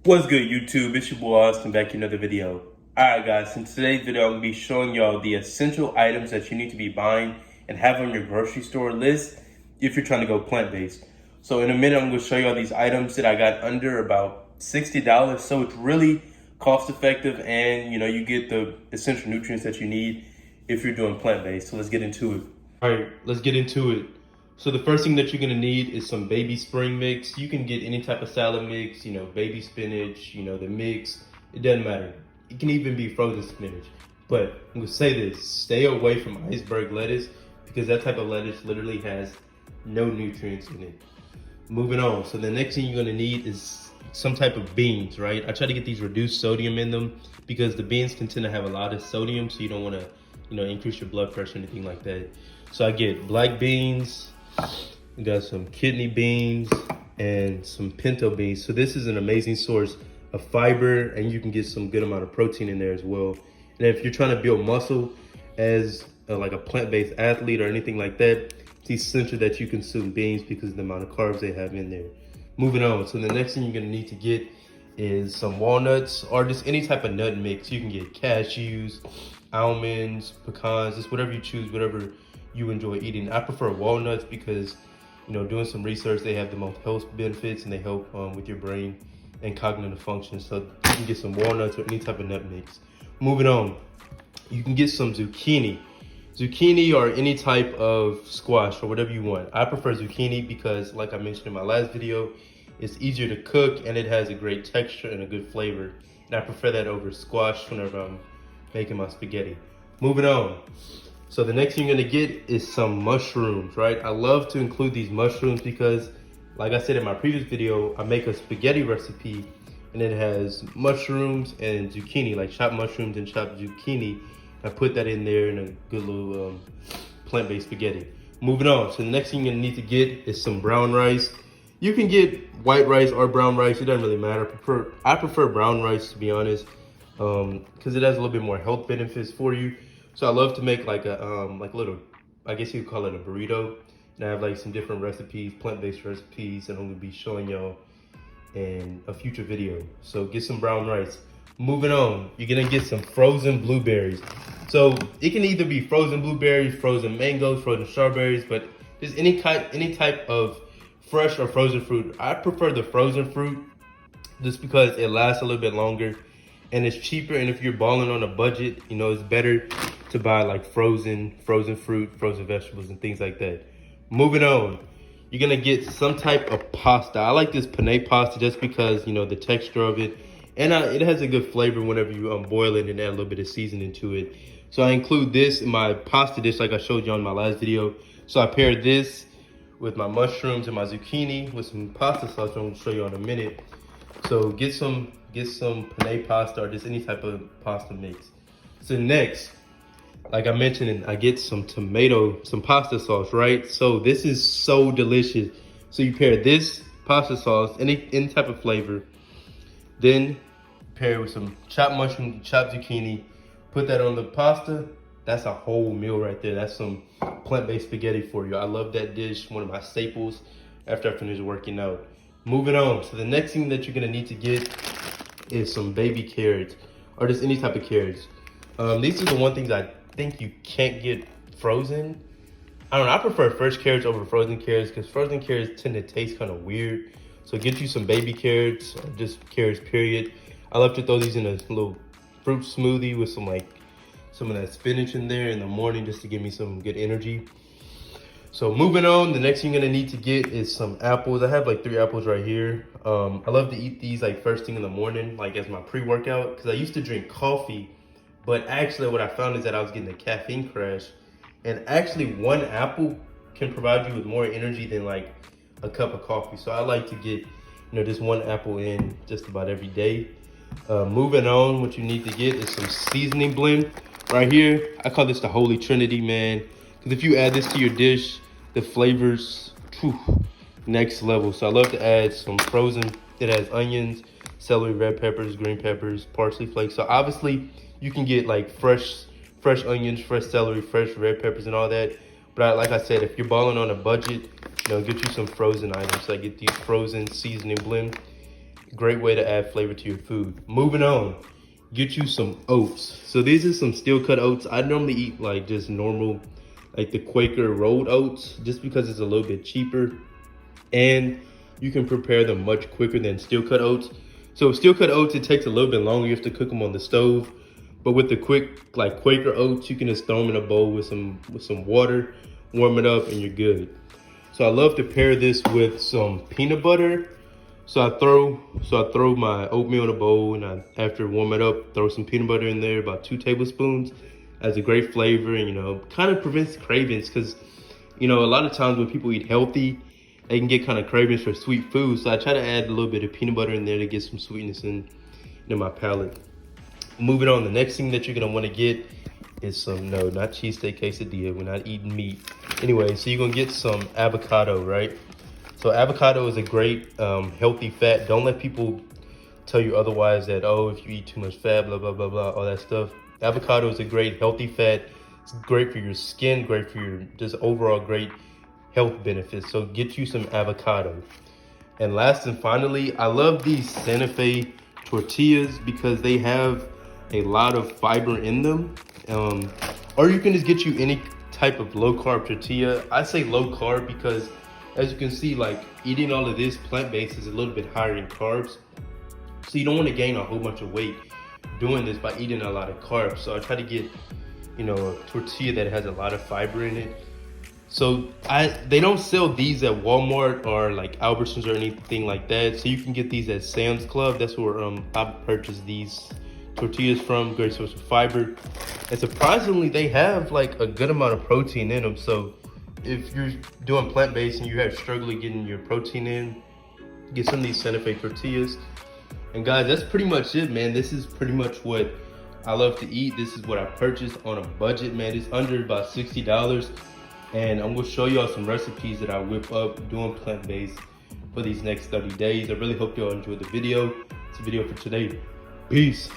What's good, YouTube? It's your boy Austin back in another video. Alright guys, in today's video I'm going to be showing y'all the essential items that you need to be buying and have on your grocery store list if you're trying to go plant-based. So in a minute I'm going to show y'all these items that I got under about $60, so it's really cost effective and you get the essential nutrients that you need if you're doing plant-based. So let's get into it. Alright, let's get into it. So the first thing that you're gonna need is some baby spring mix. You can get any type of salad mix, baby spinach, the mix. It doesn't matter. It can even be frozen spinach. But I'm gonna say this, stay away from iceberg lettuce because that type of lettuce literally has no nutrients in it. Moving on, so the next thing you're gonna need is some type of beans, right? I try to get these reduced sodium in them because the beans can tend to have a lot of sodium, so you don't wanna, increase your blood pressure or anything like that. So I get black beans, we got some kidney beans and some pinto beans. So this is an amazing source of fiber and you can get some good amount of protein in there as well. And if you're trying to build muscle as like a plant-based athlete or anything like that, it's essential that you consume beans because of the amount of carbs they have in there. Moving on, so the next thing you're gonna need to get is some walnuts or just any type of nut mix. You can get cashews, almonds, pecans, just whatever you choose, whatever you enjoy eating. I prefer walnuts because, doing some research, they have the most health benefits and they help with your brain and cognitive function. So you can get some walnuts or any type of nut mix. Moving on, you can get some zucchini. Zucchini or any type of squash or whatever you want. I prefer zucchini because, like I mentioned in my last video, it's easier to cook and it has a great texture and a good flavor. And I prefer that over squash whenever I'm making my spaghetti. Moving on. So the next thing you're gonna get is some mushrooms, right? I love to include these mushrooms because, like I said in my previous video, I make a spaghetti recipe and it has mushrooms and zucchini, like chopped mushrooms and chopped zucchini. I put that in there in a good little plant-based spaghetti. Moving on, so the next thing you're gonna need to get is some brown rice. You can get white rice or brown rice, it doesn't really matter. I prefer brown rice, to be honest, because it has a little bit more health benefits for you. So I love to make like a little, I guess you could call it a burrito. And I have like some different recipes, plant-based recipes, and I'm gonna be showing y'all in a future video. So get some brown rice. Moving on, you're gonna get some frozen blueberries. So it can either be frozen blueberries, frozen mangoes, frozen strawberries, but just any type of fresh or frozen fruit. I prefer the frozen fruit just because it lasts a little bit longer and it's cheaper. And if you're balling on a budget, it's better to buy like frozen fruit, frozen vegetables and things like that. Moving on, you're gonna get some type of pasta. I like this penne pasta just because, the texture of it. And it has a good flavor whenever you boil it and add a little bit of seasoning to it. So I include this in my pasta dish like I showed you on my last video. So I paired this with my mushrooms and my zucchini with some pasta sauce I'm gonna show you in a minute. So get some penne pasta or just any type of pasta mix. So next, like I mentioned, I get some pasta sauce, right? So this is so delicious. So you pair this pasta sauce, any type of flavor, then pair it with some chopped mushroom, chopped zucchini, put that on the pasta. That's a whole meal right there. That's some plant-based spaghetti for you. I love that dish, one of my staples after I finish working out. Moving on, so the next thing that you're gonna need to get is some baby carrots or just any type of carrots. These are the one things I think you can't get frozen. I don't know, I prefer fresh carrots over frozen carrots because frozen carrots tend to taste kind of weird. So get you some baby carrots or just carrots period. I love to throw these in a little fruit smoothie with some of that spinach in there in the morning just to give me some good energy. So moving on, the next thing you're gonna need to get is some apples. I have like 3 apples right here. I love to eat these like first thing in the morning, like as my pre-workout, because I used to drink coffee, but actually what I found is that I was getting a caffeine crash. And actually 1 apple can provide you with more energy than like a cup of coffee. So I like to get, just 1 apple in just about every day. Moving on, what you need to get is some seasoning blend. Right here, I call this the Holy Trinity, man. Because if you add this to your dish, the flavors, next level. So I love to add some frozen. It has onions, celery, red peppers, green peppers, parsley flakes. So obviously you can get like fresh onions, fresh celery, fresh red peppers and all that. But like I said, if you're balling on a budget, get you some frozen items. So I get these frozen seasoning blend. Great way to add flavor to your food. Moving on, get you some oats. So these are some steel cut oats. I normally eat like just normal, like the Quaker rolled oats, just because it's a little bit cheaper and you can prepare them much quicker than steel cut oats. So steel cut oats, it takes a little bit longer. You have to cook them on the stove. But with the quick, like Quaker oats, you can just throw them in a bowl with some water, warm it up, and you're good. So I love to pair this with some peanut butter. So I throw my oatmeal in a bowl, and after warm it up, throw some peanut butter in there, about 2 tablespoons. Has a great flavor, and kind of prevents cravings, because a lot of times when people eat healthy, they can get kind of cravings for sweet food. So I try to add a little bit of peanut butter in there to get some sweetness in my palate. Moving on, the next thing that you're gonna want to get is some, no, not cheesesteak quesadilla. We're not eating meat. Anyway, so you're gonna get some avocado, right? So avocado is a great healthy fat. Don't let people tell you otherwise, that, oh, if you eat too much fat, blah, blah, blah, blah, all that stuff. Avocado is a great healthy fat. It's great for your skin, great for your just overall great health benefits. So get you some avocado. And last and finally, I love these Santa Fe tortillas because they have a lot of fiber in them. Or you can just get you any type of low carb tortilla. I say low carb because, as you can see, like eating all of this plant-based is a little bit higher in carbs. So you don't want to gain a whole bunch of weight doing this by eating a lot of carbs. So I try to get, a tortilla that has a lot of fiber in it. So they don't sell these at Walmart or like Albertsons or anything like that. So you can get these at Sam's Club. That's where I purchased these tortillas from. Great source of fiber. And surprisingly, they have like a good amount of protein in them. So if you're doing plant-based and you have struggling getting your protein in, get some of these Santa Fe tortillas. And guys, that's pretty much it, man. This is pretty much what I love to eat. This is what I purchased on a budget, man. It's under about $60. And I'm gonna show y'all some recipes that I whip up doing plant-based for these next 30 days. I really hope y'all enjoyed the video. It's a video for today. Peace.